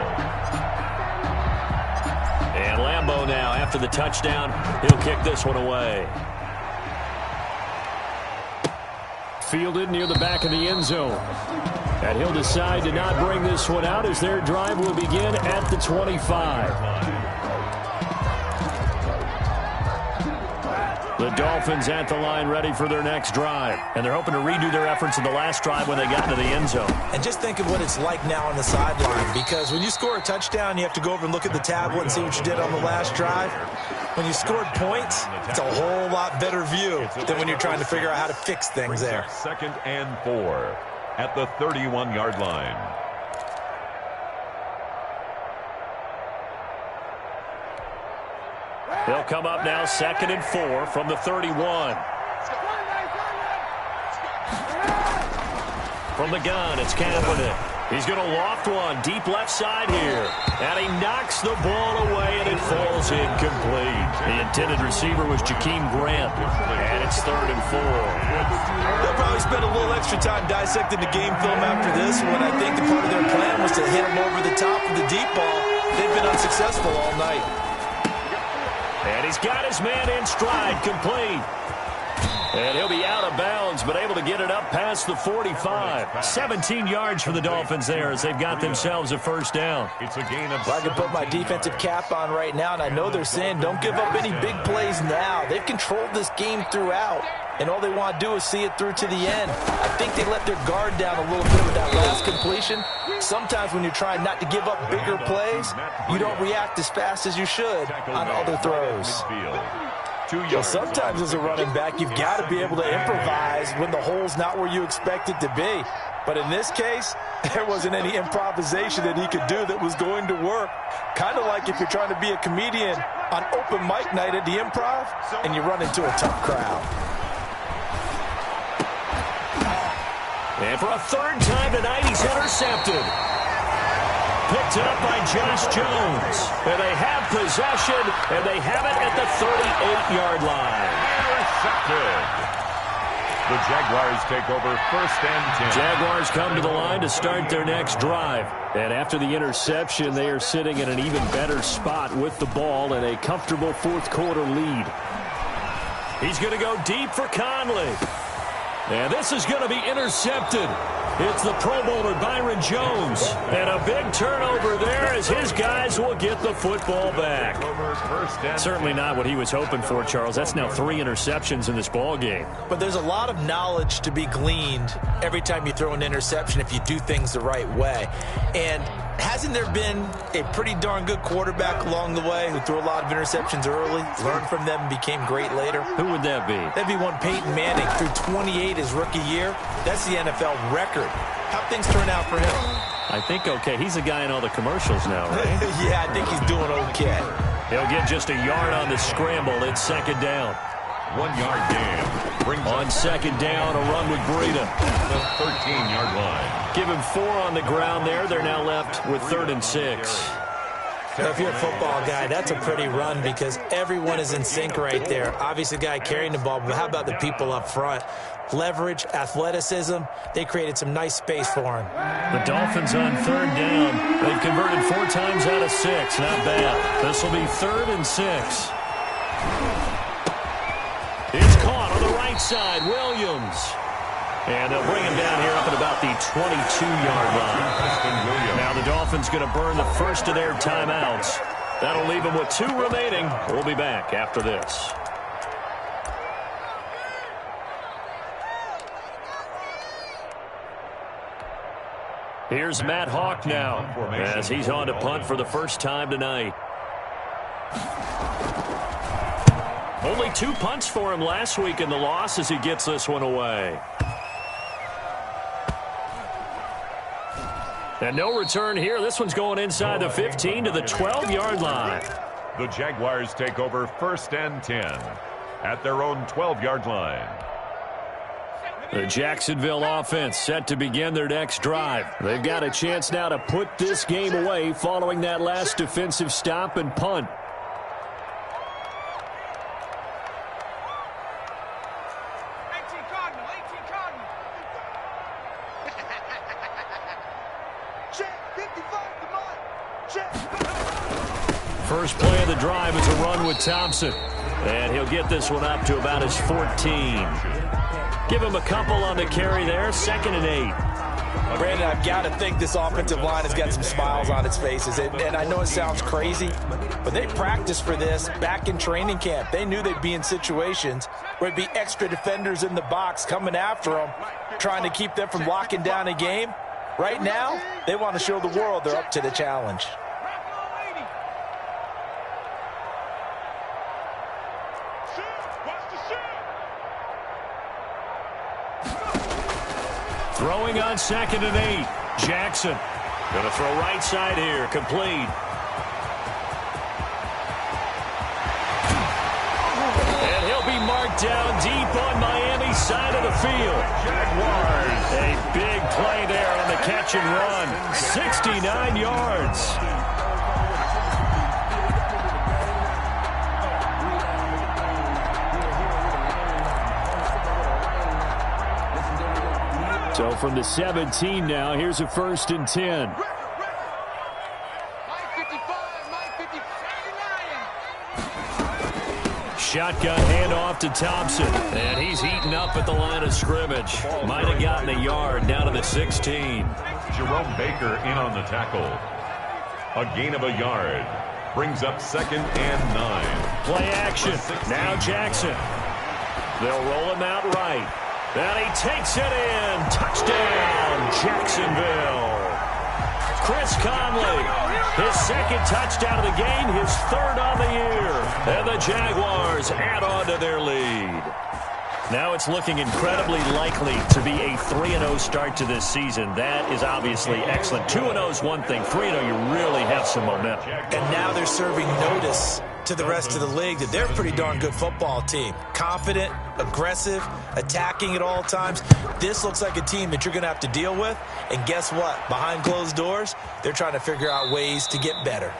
And Lambo now, after the touchdown, he'll kick this one away. Fielded near the back of the end zone. And he'll decide to not bring this one out as their drive will begin at the 25. The Dolphins at the line ready for their next drive. And they're hoping to redo their efforts in the last drive when they got into the end zone. And just think of what it's like now on the sideline, because when you score a touchdown, you have to go over and look at the tablet and see what you did on the last drive. When you scored points, it's a whole lot better view than when you're trying to figure out how to fix things there. 2nd and 4 at the 31-yard line. They'll come up now 2nd and 4 from the 31. From the gun, it's Kaepernick. He's going to loft one deep left side here. And he knocks the ball away, and it falls falls incomplete. The intended receiver was Jakeem Grant, and it's 3rd and 4. They'll probably spend a little extra time dissecting the game film after this one. I think the part of their plan was to hit him over the top of the deep ball. They've been unsuccessful all night. And he's got his man in stride, complete. And he'll be out of bounds, but able to get it up past the 45. 17 yards for the Dolphins there as they've got themselves a first down. It's a gain of... I can put my defensive cap on right now, and I know they're saying don't give up any big plays now. They've controlled this game throughout, and all they want to do is see it through to the end. I think they let their guard down a little bit with that last completion. Sometimes when you're trying not to give up bigger plays, you don't react as fast as you should on other throws. Well, sometimes as a running back, you've got to be able to improvise when the hole's not where you expect it to be. But in this case, there wasn't any improvisation that he could do that was going to work. Kind of like if you're trying to be a comedian on open mic night at the Improv and you run into a tough crowd. And for a 3rd time tonight, he's intercepted. Picked up by Josh Jones. And they have possession, and they have it at the 38-yard line. Intercepted. The Jaguars take over 1st and 10. Jaguars come to the line to start their next drive. And after the interception, they are sitting in an even better spot with the ball and a comfortable 4th quarter lead. He's going to go deep for Conley. And this is going to be intercepted. It's the Pro Bowler Byron Jones. And a big turnover there as his guys will get the football back. Certainly not what he was hoping for, Charles. That's now 3 interceptions in this ball game. But there's a lot of knowledge to be gleaned every time you throw an interception if you do things the right way. And hasn't there been a pretty darn good quarterback along the way who threw a lot of interceptions early, learned from them, and became great later? Who would that be? That'd be one Peyton Manning, threw 28 his rookie year. That's the NFL record. How'd things turn out for him? I think okay. He's a guy in all the commercials now, right? Yeah, I think he's doing okay. He'll get just a yard on the scramble. It's 2nd down. 1-yard gain. Brings on 2nd down, a run with Breida. The 13-yard line. Give him 4 on the ground there. They're now left with 3rd and 6. If you're a football guy, that's a pretty run because everyone is in sync right there. Obviously, the guy carrying the ball, but how about the people up front? Leverage, athleticism, they created some nice space for him. The Dolphins on 3rd down. They've converted 4 times out of 6. Not bad. This will be 3rd and 6. It's caught on the right side. Williams. And they'll bring him down here up at about the 22-yard line. Now the Dolphins going to burn the first of their timeouts. That'll leave them with 2 remaining. We'll be back after this. Here's Matt Hawk now as he's on to punt for the first time tonight. Only 2 punts for him last week in the loss as he gets this one away. And no return here. This one's going inside the 15 to the 12-yard line. The Jaguars take over 1st and 10 at their own 12-yard line. The Jacksonville offense set to begin their next drive. They've got a chance now to put this game away following that last defensive stop and punt. First play of the drive is a run with Thompson. And he'll get this one up to about his 14. Give him a couple on the carry there. 2nd and 8. Brandon, I've got to think this offensive line has got some smiles on its faces. And I know it sounds crazy, but they practiced for this back in training camp. They knew they'd be in situations where there'd be extra defenders in the box coming after them, trying to keep them from locking down a game. Right now, they want to show the world they're up to the challenge. Throwing on 2nd and 8. Jackson going to throw right side here. Complete. And he'll be marked down deep on Miami's side of the field. Jaguars. A big play there on the catch and run. 69 yards. So from the 17 now, here's a 1st and 10. Shotgun handoff to Thompson. And he's heating up at the line of scrimmage. Might have gotten a yard down to the 16. Jerome Baker in on the tackle. A gain of a yard. Brings up 2nd and 9. Play action. Now Jackson. They'll roll him out right. And he takes it in. Touchdown, Jacksonville. Chris Conley, his 2nd touchdown of the game, his 3rd on the year. And the Jaguars add on to their lead. Now it's looking incredibly likely to be a 3-0 start to this season. That is obviously excellent. 2-0 is one thing. 3-0, you really have some momentum. And now they're serving notice to the rest of the league that they're a pretty darn good football team. Confident, aggressive, attacking at all times. This looks like a team that you're going to have to deal with. And guess what? Behind closed doors, they're trying to figure out ways to get better.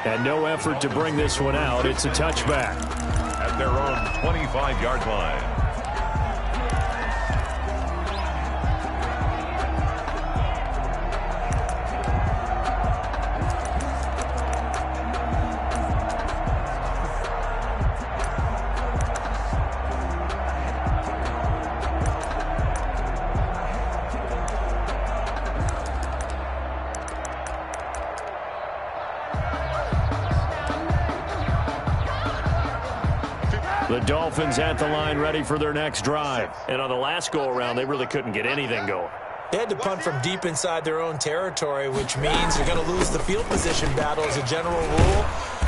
And no effort to bring this one out. It's a touchback. At their own 25-yard line. The Dolphins at the line ready for their next drive. And on the last go-around, they really couldn't get anything going. They had to punt from deep inside their own territory, which means they're going to lose the field position battle as a general rule.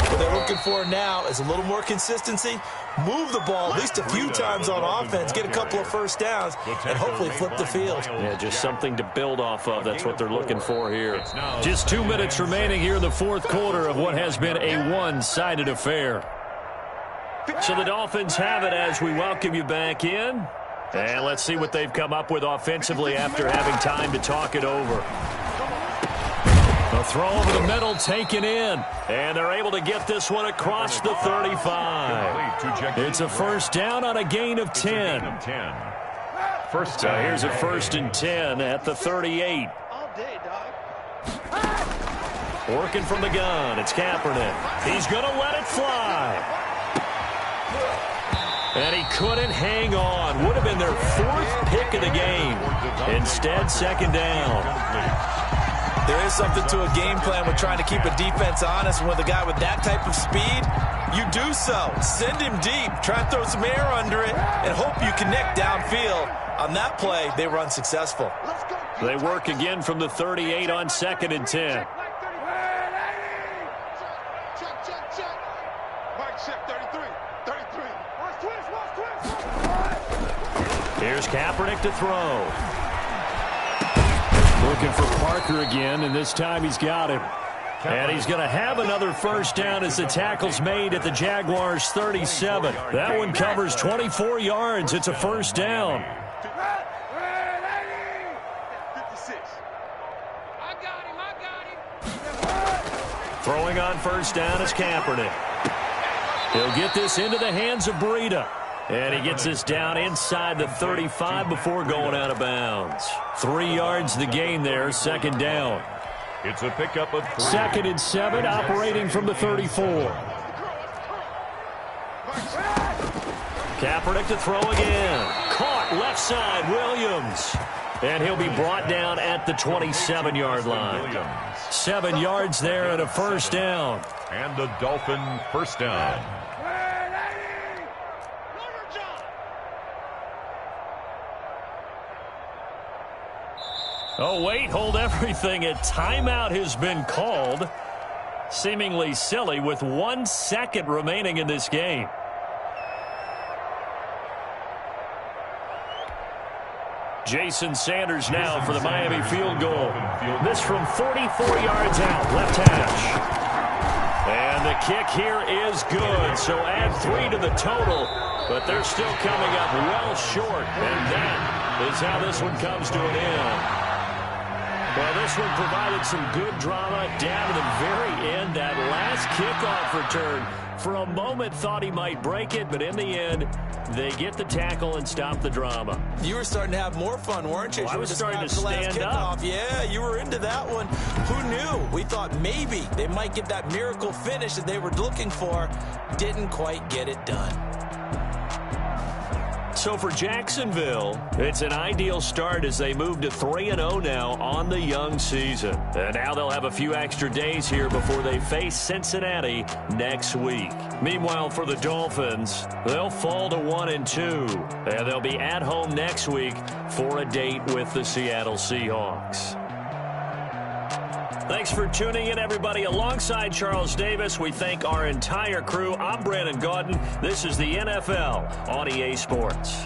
What they're looking for now is a little more consistency, move the ball at least a few times on offense, get a couple of first downs, and hopefully flip the field. Yeah, just something to build off of. That's what they're looking for here. Just 2 minutes remaining here in the 4th quarter of what has been a one-sided affair. So the Dolphins have it as we welcome you back in. And let's see what they've come up with offensively after having time to talk it over. A throw over the middle taken in. And they're able to get this one across the 35. It's a 1st down on a gain of 10. First So here's a 1st and 10 at the 38. Working from the gun. It's Kaepernick. He's going to let it fly. And he couldn't hang on. Would have been their 4th pick of the game. Instead, 2nd down. There is something to a game plan with trying to keep a defense honest. With a guy with that type of speed, you do so. Send him deep. Try and throw some air under it and hope you connect downfield. On that play, they were unsuccessful. They work again from the 38 on 2nd and 10. Here's Kaepernick to throw. Looking for Parker again, and this time he's got him. And he's going to have another 1st down as the tackle's made at the Jaguars' 37. That one covers 24 yards. It's a 1st down. Throwing on 1st down is Kaepernick. He'll get this into the hands of Breida. And he gets this down inside the 35 before going out of bounds. 3 yards the gain there, 2nd down. It's a pickup of 3. 2nd and 7, operating from the 34. Kaepernick to throw again. Caught left side, Williams. And he'll be brought down at the 27-yard line. 7 yards there and a 1st down. And the Dolphin 1st down. Oh, wait, hold everything. A timeout has been called. Seemingly silly with 1 second remaining in this game. Jason Sanders now for the Miami field goal. This from 44 yards out, left hash. And the kick here is good, so add 3 to the total. But they're still coming up well short, and that is how this one comes to an end. Well, this one provided some good drama down to the very end. That last kickoff return, for a moment thought he might break it, but in the end, they get the tackle and stop the drama. You were starting to have more fun, weren't you? Well, I was starting to stand up. Yeah, you were into that one. Who knew? We thought maybe they might get that miracle finish that they were looking for. Didn't quite get it done. So for Jacksonville, it's an ideal start as they move to 3-0 now on the young season. And now they'll have a few extra days here before they face Cincinnati next week. Meanwhile, for the Dolphins, they'll fall to 1-2. And they'll be at home next week for a date with the Seattle Seahawks. Thanks for tuning in, everybody. Alongside Charles Davis, we thank our entire crew. I'm Brandon Gaudin. This is the NFL on EA Sports.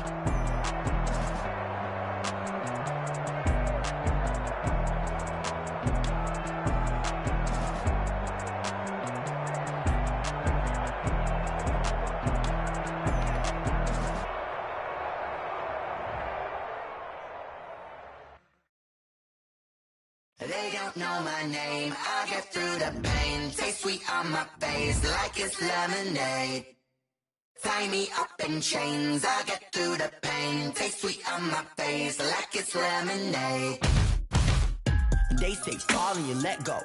They don't know my name, I get through the pain. Taste sweet on my face like it's lemonade. Tie me up in chains, I get through the pain. Taste sweet on my face like it's lemonade. They say fall and you let go,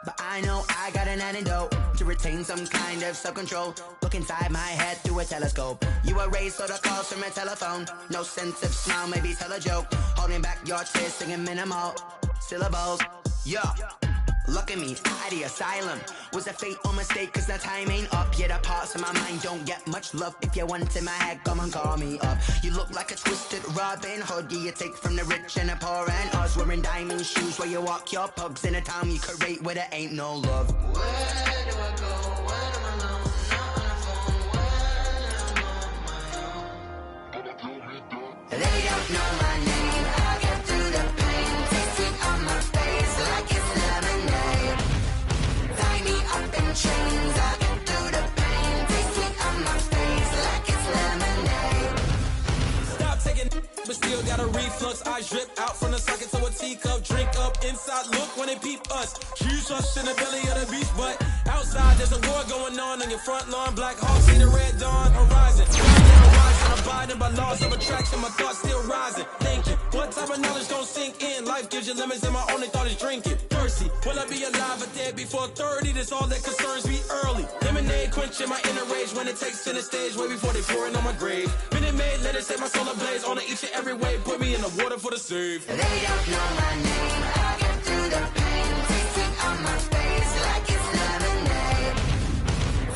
but I know I got an antidote to retain some kind of self-control. Look inside my head through a telescope. You erase all the calls from a telephone. No sense of smile, maybe tell a joke. Holding back your tears, singing minimal syllables. Yeah, look at me, out the asylum. Was a fate or mistake, cause the time ain't up. Yet the parts of my mind don't get much love. If you want in my head, come and call me up. You look like a twisted Robin Hood. You take from the rich and the poor and us. Wearing diamond shoes where you walk your pugs in a town you create where there ain't no love. Where do I go? When I'm alone, not on the phone, when I'm on my own. They don't know my name, I get through the pain. Taste sweet on my face like it's lemonade. Tie me up in chains, I get through the pain. Taste sweet on my face like it's lemonade. Stop taking, but still got a reflux. I drip out from the socket to a teacup. Drink up inside, look when they peep us. Huge us in the belly of the beach, but outside there's a war going on your front lawn. Black Hawks see the red dawn horizon. Abiding by laws of attraction, my thoughts still rising. Thank you. What type of knowledge gon' sink in? Life gives you limits, and my only thought is drinking. Thirsty, will I be alive or dead before 30? That's all that concerns me early. Lemonade quenching my inner rage when it takes center stage, way before they pour it on my grave. Minute Maid, let it set my soul ablaze. On each and every way, put me in the water for the save. They don't know my name, I get through the pain. Taste sweet on my face like it's lemonade.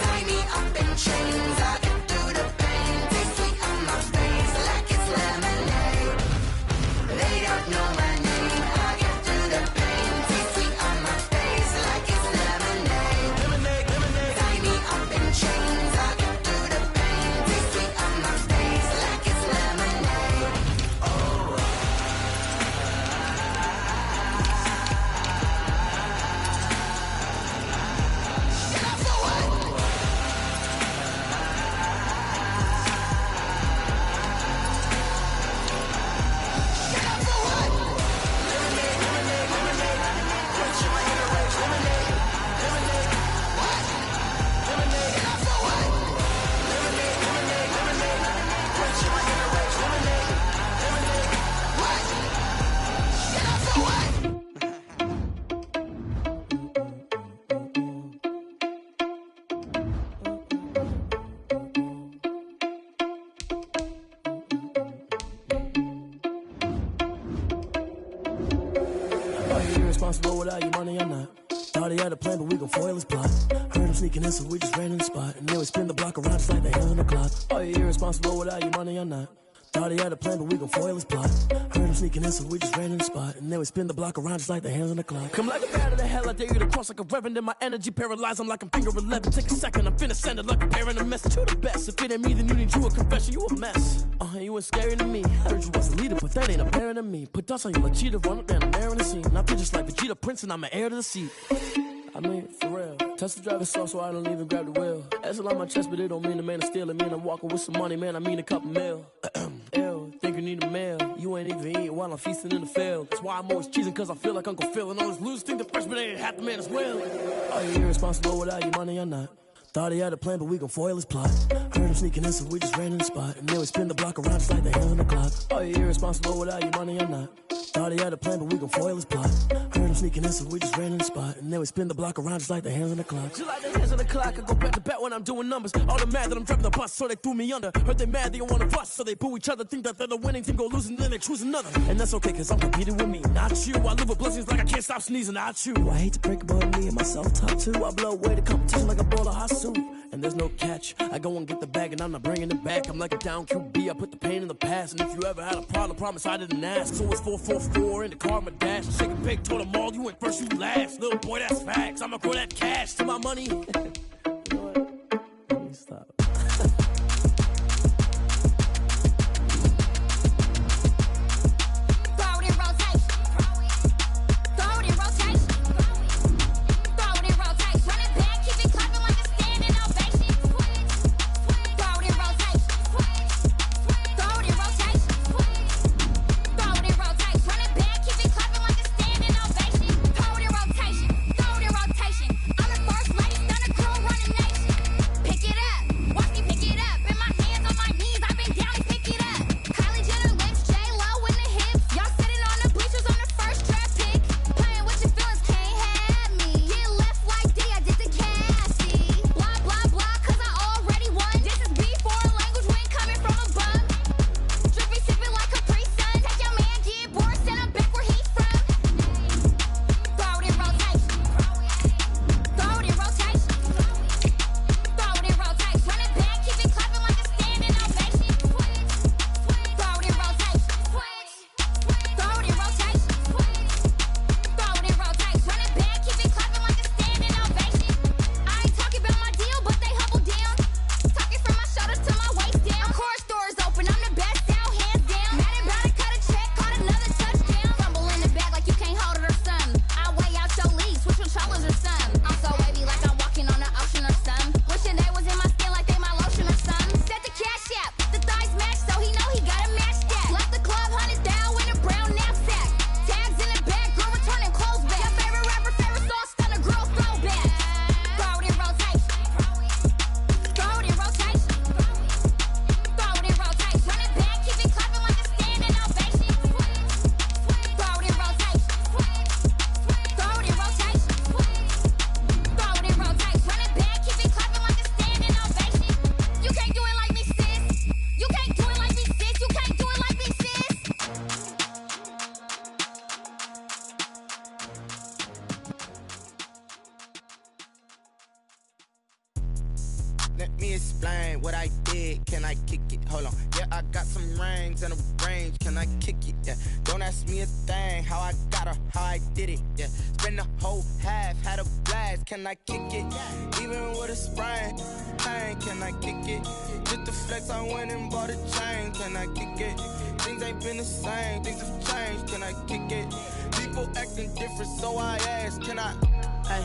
Tie me up in chains, I get through the pain. Taste sweet on my face like it's lemonade. They don't know my name, I get through the pain. Taste sweet on my face like it's lemonade. Lemonade. Tie me up in chains, I get through the pain. Taste sweet on my face like it's lemonade. Oh. Get up for what? Get up for what? Lemonade. Quenching my inner rage. Lemonade. What? Lemonade. Get up for what? Lemonade. Quenching my inner rage. Lemonade. What? Get up for what? Are you irresponsible without your money or not? Thought he had a plan, but we gon' foil his plot. Heard him sneaking in, so we just ran in the spot. And then we spin the block around just like the hands on the clock. Are you irresponsible without your money or not? Thought he had a plan, but we gon' foil his plot. Heard him sneaking in, so we just ran in the spot. And then we spin the block around just like the hands on the clock. Come like a bat of the hell, I dare you to cross like a reverend. In my energy paralyzed, I'm like I'm finger 11. Take a second, I'm finna send it like a bearing a message to the best. If it ain't me, then you need you a confession, you a mess. You ain't scary to me. Heard you was a leader, but that ain't apparent to me. Put dust on you like cheetah, run up down the air in the scene. Now I just like Vegeta Prince, and I'm an heir to the seat. I mean, for real. Tesla driver soft, so I don't even grab the wheel. S on my chest, but it don't mean the man is stealing. Mean I'm walking with some money, man, I mean a couple mil. Ew, think you need a mail. You ain't even eating while I'm feasting in the field. That's why I'm always cheesing, cause I feel like Uncle Phil. And all this losers think the freshman ain't half the man as well. Are you irresponsible without your money or not? Thought he had a plan, but we gon' foil his plot. Heard him sneaking in, so we just ran in the spot. And then we spin the block around just like the hand on the clock. Are you irresponsible without your money or not? Thought he had a plan, but we gon' foil his plot. Heard him sneaking in, so we just ran in the spot. And then we spin the block around just like the hands on the clock. Just like the hands on the clock, I go back to back when I'm doing numbers. All the mad that I'm driving the bus, so they threw me under. Heard they mad, they don't wanna bust, so they boo each other. Think that they're the winning team, go losing, then they choose another. And that's okay, cause I'm competing with me, not you. I live with blessings like I can't stop sneezing, not you. I hate to break about me and my self-talk too. I blow away the competition like a bowl of hot soup. And there's no catch. I go and get the bag and I'm not bringing it back. I'm like a down QB, I put the pain in the past. And if you ever had a problem, promise I didn't ask. So it's 444 in the car, my dash. Shake a big, told them all, you went first, you last. Little boy, that's facts. I'ma grow that cash to my money. You know what? Let me stop. Let me explain what I did. Can I kick it? Hold on. Yeah, I got some rings and a range. Can I kick it? Yeah. Don't ask me a thing. How I got her, how I did it. Yeah. Spend the whole half, had a blast. Can I kick it? Even with a sprain, pain. Can I kick it? Just the flex, I went and bought a chain. Can I kick it? Things ain't been the same. Things have changed. Can I kick it? People acting different, so I ask. Can I? Hey,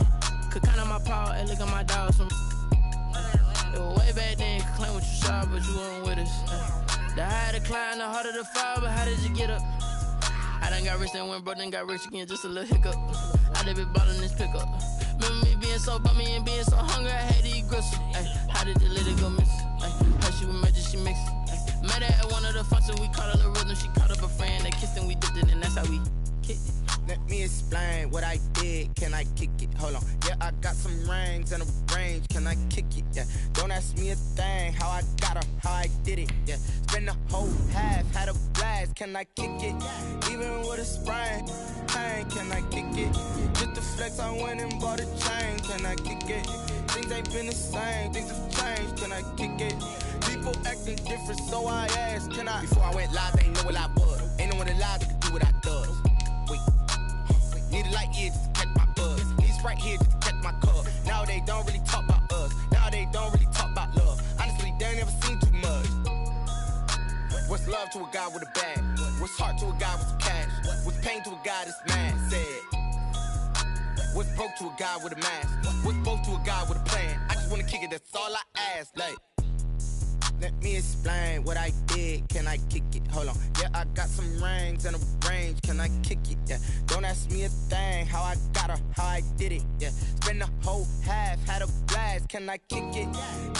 could count on my power and look at my dogs from. Way back then, you could claim what you saw, but you weren't with us. The higher the climb, the harder the fall, but how did you get up? I done got rich, then went broke, then got rich again, just a little hiccup. I done been ballin' this pickup. Remember me being so bummy and being so hungry, I had to eat gristle. How did you let it go miss? How she was magic, she mixed. Met her at one of the functions, we caught a little rhythm, she caught up a friend, they kissed and we dipped it, and that's how we kicked it. Let me explain what I did. Can I kick it? Hold on. Yeah, I got some rings and a range. Can I kick it? Yeah. Don't ask me a thing. How I got her, how I did it. Yeah. Spend the whole half, had a blast. Can I kick it? Even with a sprain, pain. Can I kick it? Just the flex, I went and bought a chain. Can I kick it? Things ain't been the same. Things have changed. Can I kick it? People acting different, so I asked. Can I? Before I went live, they ain't know what I was. Ain't no one alive that could do what I does. Wait. Need a light here just to catch my buzz. Need Sprite here just to catch my cup. Now they don't really talk about us. Now they don't really talk about love. Honestly, they ain't never seen too much. What's love to a guy with a bag? What's heart to a guy with some cash? What's pain to a guy that's mad? Said. What's broke to a guy with a mask? What's both to a guy with a plan? I just wanna kick it, that's all I ask. Like, Let me explain what I did. Can I kick it? Hold on. Yeah, I got some rings and a range. Can I kick it? Yeah. Don't ask me a thing. How I got her, how I did it. Yeah. Spend the whole half, had a blast. Can I kick it?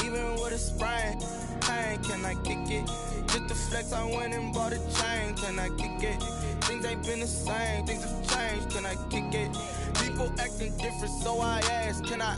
Even with a sprain, pain. Can I kick it? Just to flex, I went and bought a chain. Can I kick it? Things ain't been the same. Things have changed. Can I kick it? People acting different, so I ask. Can I?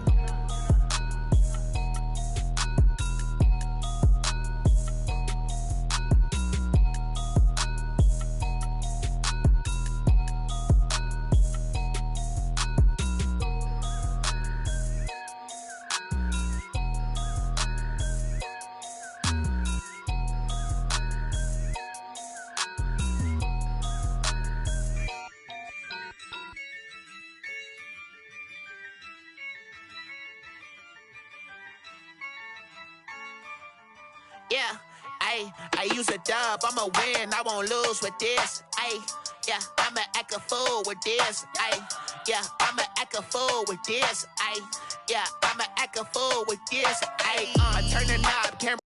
Yeah, I use a dub, I'ma win, I won't lose with this, yeah, I'ma act a fool with this, yeah, I'ma act a fool with this, yeah, I'ma act a fool with this, I turn the knob, camera.